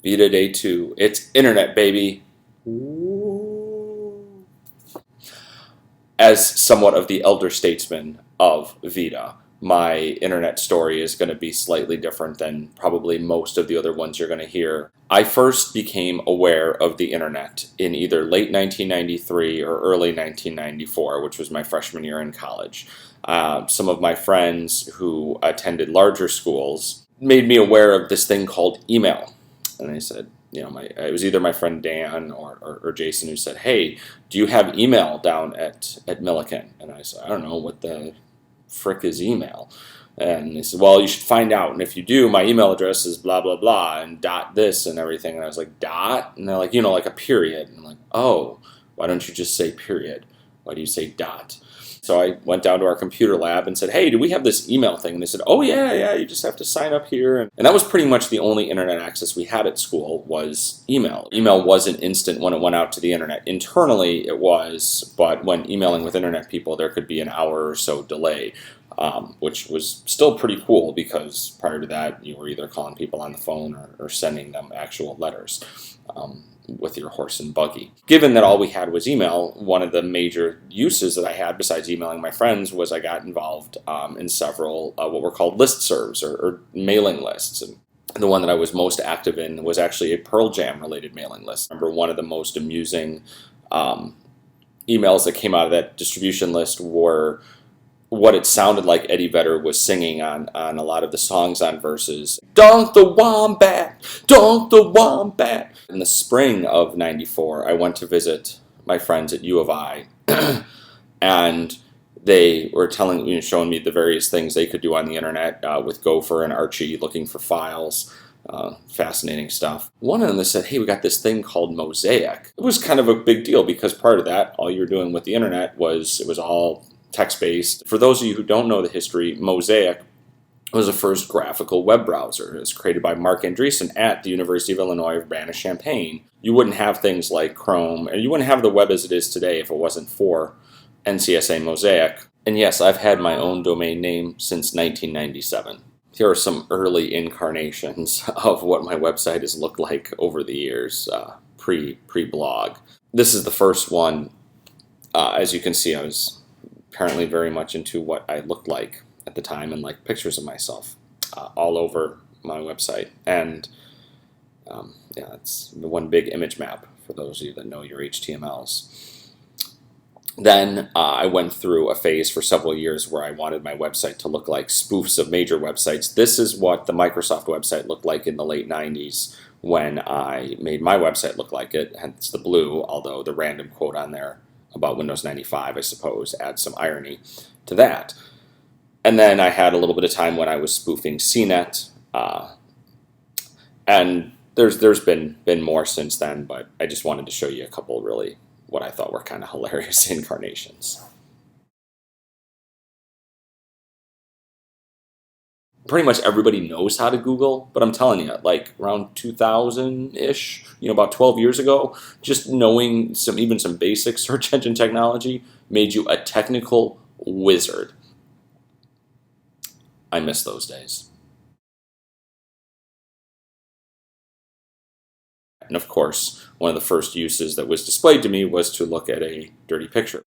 VEDA Day 2. It's internet, baby. Ooh. As somewhat of the elder statesman of VEDA, my internet story is going to be slightly different than probably most of the other ones you're going to hear. I first became aware of the internet in either late 1993 or early 1994, which was my freshman year in college. Some of my friends who attended larger schools made me aware of this thing called email. And I said, it was either my friend Dan or Jason who said, hey, do you have email down at Millikan? And I said, I don't know, what the frick is email? And they said, well, you should find out. And if you do, my email address is blah, blah, blah, and dot this and everything. And I was like, dot? And they're like, like a period. And I'm like, oh, why don't you just say period? Why do you say dot? So I went down to our computer lab and said, hey, do we have this email thing? And they said, oh, yeah, you just have to sign up here. And that was pretty much the only internet access we had at school was email. Email wasn't instant when it went out to the internet. Internally, it was, but when emailing with internet people, there could be an hour or so delay, which was still pretty cool because prior to that, you were either calling people on the phone or sending them actual letters. With your horse and buggy. Given that all we had was email, one of the major uses that I had besides emailing my friends was I got involved in several what were called listservs or mailing lists. And the one that I was most active in was actually a Pearl Jam related mailing list. I remember one of the most amusing emails that came out of that distribution list were what it sounded like Eddie Vedder was singing on a lot of the songs on Versus. Donk the Wombat! Donk the Wombat! In the spring of '94, I went to visit my friends at U of I, and they were showing me the various things they could do on the internet with Gopher and Archie looking for files. Fascinating stuff. One of them said, hey, we got this thing called Mosaic. It was kind of a big deal because prior to that, all you were doing with the internet was all text-based. For those of you who don't know the history, Mosaic was the first graphical web browser. It was created by Mark Andreessen at the University of Illinois Urbana-Champaign. You wouldn't have things like Chrome, and you wouldn't have the web as it is today if it wasn't for NCSA Mosaic. And yes, I've had my own domain name since 1997. Here are some early incarnations of what my website has looked like over the years, pre-blog. This is the first one. As you can see, I was apparently very much into what I looked like at the time and like pictures of myself all over my website. And it's the one big image map for those of you that know your HTMLs. Then I went through a phase for several years where I wanted my website to look like spoofs of major websites. This is what the Microsoft website looked like in the late 90s when I made my website look like it, hence the blue, although the random quote on there about Windows 95, I suppose, adds some irony to that. And then I had a little bit of time when I was spoofing CNET, and there's been more since then, but I just wanted to show you a couple really what I thought were kind of hilarious incarnations. Pretty much everybody knows how to Google, but I'm telling you, like around 2000-ish, about 12 years ago, just knowing even some basic search engine technology made you a technical wizard. I miss those days. And of course, one of the first uses that was displayed to me was to look at a dirty picture.